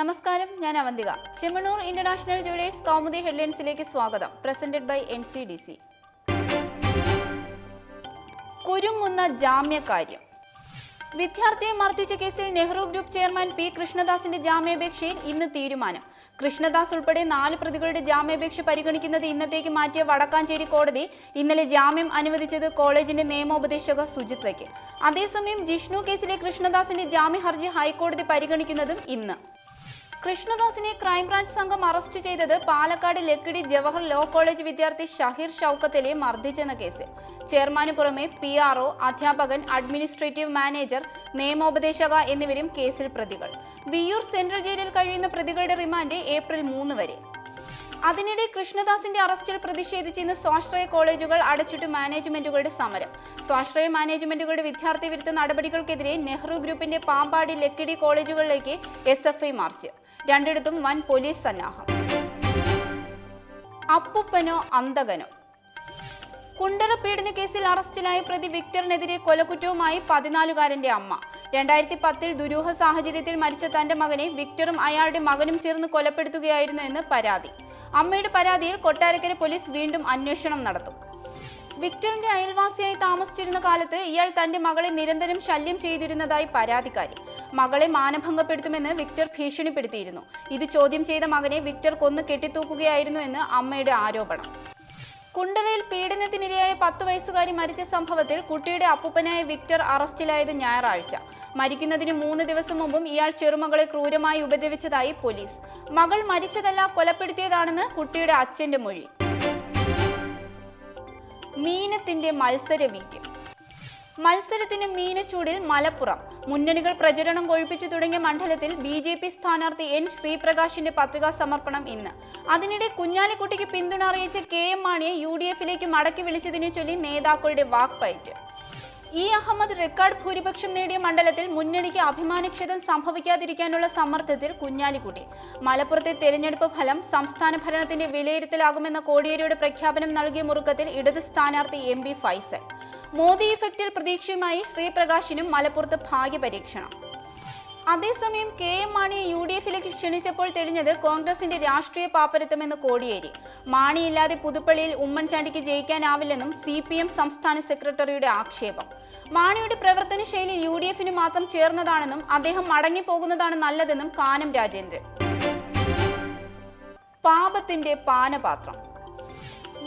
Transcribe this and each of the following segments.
നമസ്കാരം, ഞാൻ Avantika. Chemmanur international jewellers Kaumudi ഹെഡ്ലൈൻസിലേക്ക് സ്വാഗതം. Presented by NCDC. കുരുങ്ങുന്ന ജാമ്യകാര്യം. വിദ്യാർത്ഥിയെ മർദ്ദിച്ച കേസിൽ നെഹ്റു ഗ്രൂപ്പ് ചെയർമാൻ പി കൃഷ്ണദാസിന്റെ ജാമ്യാപേക്ഷയിൽ ഇന്ന് തീരുമാനം. കൃഷ്ണദാസ് ഉൾപ്പെടെ 4 പ്രതികളുടെ ജാമ്യാപേക്ഷ പരിഗണിക്കുന്നത് ഇന്നത്തേക്ക് മാറ്റിയ വടക്കാഞ്ചേരി കോടതി ഇന്നലെ ജാമ്യം അനുവദിച്ചത് കോളേജിന്റെ നിയമോപദേശക സുജിത്രയ്ക്ക്. അതേസമയം ജിഷ്ണു കേസിലെ കൃഷ്ണദാസിന്റെ ജാമ്യ ഹർജി ഹൈക്കോടതി പരിഗണിക്കുന്നതും ഇന്ന്. കൃഷ്ണദാസിനെ ക്രൈംബ്രാഞ്ച് സംഘം അറസ്റ്റ് ചെയ്തത് പാലക്കാട് ലക്കിടി ജവഹർ ലോ കോളേജ് വിദ്യാർത്ഥി ഷഹീർ ഷൌക്കത്തിലെ മർദ്ദിച്ചെന്ന കേസിൽ. ചെയർമാന് പുറമെ PRO, അധ്യാപകൻ, അഡ്മിനിസ്ട്രേറ്റീവ് മാനേജർ, നിയമോപദേശക എന്നിവരും കേസിൽ പ്രതികൾ. വിയ്യൂർ സെൻട്രൽ ജയിലിൽ കഴിയുന്ന പ്രതികളുടെ റിമാൻഡ് ഏപ്രിൽ 3 വരെ. അതിനിടെ കൃഷ്ണദാസിന്റെ അറസ്റ്റിൽ പ്രതിഷേധിച്ച് ഇന്ന് സ്വാശ്രയ കോളേജുകൾ അടച്ചിട്ട് മാനേജ്മെന്റുകളുടെ സമരം. സ്വാശ്രയ മാനേജ്മെന്റുകളുടെ വിദ്യാർത്ഥി വിരുദ്ധ നടപടികൾക്കെതിരെ നെഹ്റു ഗ്രൂപ്പിന്റെ പാമ്പാടി ലക്കിടി കോളേജുകളിലേക്ക് SFI മാർച്ച്. രണ്ടിടത്തും വൻ പോലീസ് സന്നാഹം. അപ്പുപ്പനോ അന്തകനോ? കുണ്ടറ പീഡന കേസിൽ അറസ്റ്റിലായ പ്രതി വിക്ടറിനെതിരെ കൊലക്കുറ്റവുമായി 14-കാരന്റെ അമ്മ. 2010-ൽ ദുരൂഹ സാഹചര്യത്തിൽ മരിച്ച തന്റെ മകനെ വിക്ടറും അയാളുടെ മകനും ചേർന്ന് കൊലപ്പെടുത്തുകയായിരുന്നു എന്ന് പരാതി. അമ്മയുടെ പരാതിയിൽ കൊട്ടാരക്കര പോലീസ് വീണ്ടും അന്വേഷണം നടത്തും. വിക്ടറിന്റെ അയൽവാസിയായി താമസിച്ചിരുന്ന കാലത്ത് ഇയാൾ തന്റെ മകളെ നിരന്തരം ശല്യം ചെയ്തിരുന്നതായി പരാതിക്കാരി. മകളെ മാനഭംഗപ്പെടുത്തുമെന്ന് വിക്ടർ ഭീഷണിപ്പെടുത്തിയിരുന്നു. ഇത് ചോദ്യം ചെയ്ത മകനെ വിക്ടർ കൊന്നു കെട്ടിത്തൂക്കുകയായിരുന്നു എന്ന് അമ്മയുടെ ആരോപണം. കുണ്ടറയിൽ പീഡനത്തിനിരയായ 10 വയസ്സുകാരി മരിച്ച സംഭവത്തിൽ കുട്ടിയുടെ അപ്പൂപ്പനായ വിക്ടർ അറസ്റ്റിലായത് ഞായറാഴ്ച. മരിക്കുന്നതിന് 3 ദിവസം മുമ്പും ഇയാൾ ചെറുമകളെ ക്രൂരമായി ഉപദ്രവിച്ചതായി പോലീസ്. മകൾ മരിച്ചതല്ല, കൊലപ്പെടുത്തിയതാണെന്ന് കുട്ടിയുടെ അച്ഛന്റെ മൊഴി. മീനത്തിന്റെ മത്സരവീര്യം. മത്സരത്തിന് മീനച്ചൂടിൽ മലപ്പുറം. മുന്നണികൾ പ്രചരണം കൊഴുപ്പിച്ചു തുടങ്ങിയ മണ്ഡലത്തിൽ BJP സ്ഥാനാർത്ഥി N ശ്രീപ്രകാശിന്റെ പത്രികാ സമർപ്പണം ഇന്ന്. അതിനിടെ കുഞ്ഞാലിക്കുട്ടിക്ക് പിന്തുണ അറിയിച്ച KM മാണിയെ UDF-ലേക്ക് മടക്കി വിളിച്ചതിനെ ചൊല്ലി നേതാക്കളുടെ വാക്പയറ്റ്. അഹമ്മദ് റെക്കോർഡ് ഭൂരിപക്ഷം നേടിയ മണ്ഡലത്തിൽ മുന്നണിക്ക് അഭിമാനക്ഷതം സംഭവിക്കാതിരിക്കാനുള്ള സമ്മർദ്ദത്തിൽ കുഞ്ഞാലിക്കുട്ടി. മലപ്പുറത്തെ തെരഞ്ഞെടുപ്പ് ഫലം സംസ്ഥാന ഭരണത്തിന്റെ വിലയിരുത്തലാകുമെന്ന കോടിയേരിയുടെ പ്രഖ്യാപനം നൽകിയ മുറുക്കത്തിൽ ഇടതു സ്ഥാനാർത്ഥി MP ഫൈസൽ. മോദി ഇഫക്റ്റിൽ പ്രതീക്ഷയുമായി ശ്രീപ്രകാശിനും മലപ്പുറത്ത് ഭാഗ്യപരീക്ഷണം. അതേസമയം KM മാണിയെ UDF-ലേക്ക് ക്ഷണിച്ചപ്പോൾ തെളിഞ്ഞത് കോൺഗ്രസിന്റെ രാഷ്ട്രീയ പാപ്പരത്വമെന്ന് കോടിയേരി. മാണിയില്ലാതെ പുതുപ്പള്ളിയിൽ ഉമ്മൻചാണ്ടിക്ക് ജയിക്കാനാവില്ലെന്നും CPM സംസ്ഥാന സെക്രട്ടറിയുടെ ആക്ഷേപം. മാണിയുടെ പ്രവർത്തന ശൈലി UDF-ന് മാത്രം ചേർന്നതാണെന്നും അദ്ദേഹം മടങ്ങിപ്പോകുന്നതാണ് നല്ലതെന്നും കാനം രാജേന്ദ്രൻ. പാപത്തിന്റെ പാനപാത്രം.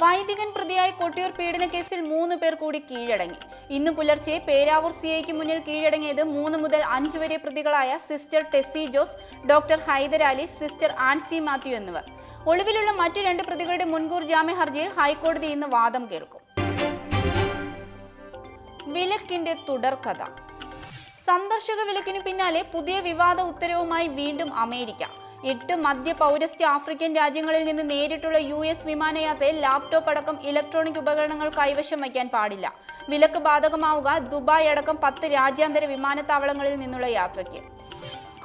വൈദികൻ പ്രതിയായ കൊട്ടിയൂർ പീഡന കേസിൽ 3 പേർ കൂടി കീഴടങ്ങി. ഇന്ന് പുലർച്ചെ പേരാവൂർ CIക്ക് മുന്നിൽ കീഴടങ്ങിയത് 3 മുതൽ 5 വരെ പ്രതികളായ sister Tessy Jose, doctor Haidarali, sister Ancy Mathew എന്നിവർ. ഒളിവിലുള്ള മറ്റു 2 പ്രതികളുടെ മുൻകൂർ ജാമ്യ ഹർജിയിൽ ഹൈക്കോടതി ഇന്ന് വാദം കേൾക്കും. വിലക്കിന്റെ തുടർക്കഥ. സന്ദർശക വിലക്കിനു പിന്നാലെ പുതിയ വിവാദ ഉത്തരവുമായി വീണ്ടും അമേരിക്ക. 8 മധ്യ പൗരസ്ത്യ ആഫ്രിക്കൻ രാജ്യങ്ങളിൽ നിന്ന് നേരിട്ടുള്ള US വിമാനയാത്രയിൽ ലാപ്ടോപ്പ് അടക്കം ഇലക്ട്രോണിക് ഉപകരണങ്ങൾ കൈവശം വയ്ക്കാൻ പാടില്ല. വിലക്ക് ബാധകമാവുക ദുബായ് അടക്കം 10 രാജ്യാന്തര വിമാനത്താവളങ്ങളിൽ നിന്നുള്ള യാത്രയ്ക്ക്.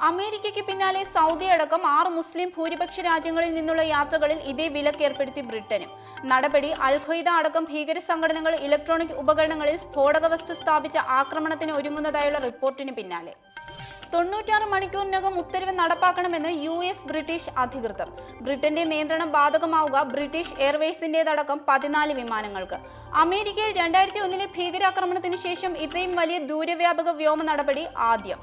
അമേരിക്കയ്ക്ക് പിന്നാലെ സൗദി അടക്കം 6 മുസ്ലിം ഭൂരിപക്ഷ രാജ്യങ്ങളിൽ നിന്നുള്ള യാത്രകളിൽ ഇതേ വിലക്ക് ഏർപ്പെടുത്തി ബ്രിട്ടനും. നടപടി അൽ-ഖ്വയ്ദ അടക്കം ഭീകര സംഘടനകൾ ഇലക്ട്രോണിക് ഉപകരണങ്ങളിൽ സ്ഫോടക വസ്തു സ്ഥാപിച്ച ആക്രമണത്തിന് ഒരുങ്ങുന്നതായുള്ള റിപ്പോർട്ടിന് പിന്നാലെ 96 മണിക്കൂറിനകം ഉത്തരവ് നടപ്പാക്കണമെന്ന് US ബ്രിട്ടീഷ് അധികൃതർ. ബ്രിട്ടന്റെ നിയന്ത്രണം ബാധകമാവുക ബ്രിട്ടീഷ് എയർവേസിന്റേതടക്കം 14 വിമാനങ്ങൾക്ക്. അമേരിക്കയിൽ 2001-ലെ ഭീകരാക്രമണത്തിനു ശേഷം ഇത്രയും വലിയ ദൂരവ്യാപക വ്യോമ നടപടി ആദ്യം.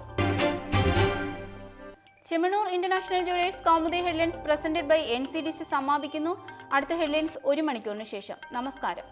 Chemmanur international jewellers Kaumudi headlines presented by NCDC സമാപിക്കുന്നു. അടുത്ത ഹെഡ്ലൈൻസ് 1 മണിക്കൂറിന് ശേഷം. നമസ്കാരം.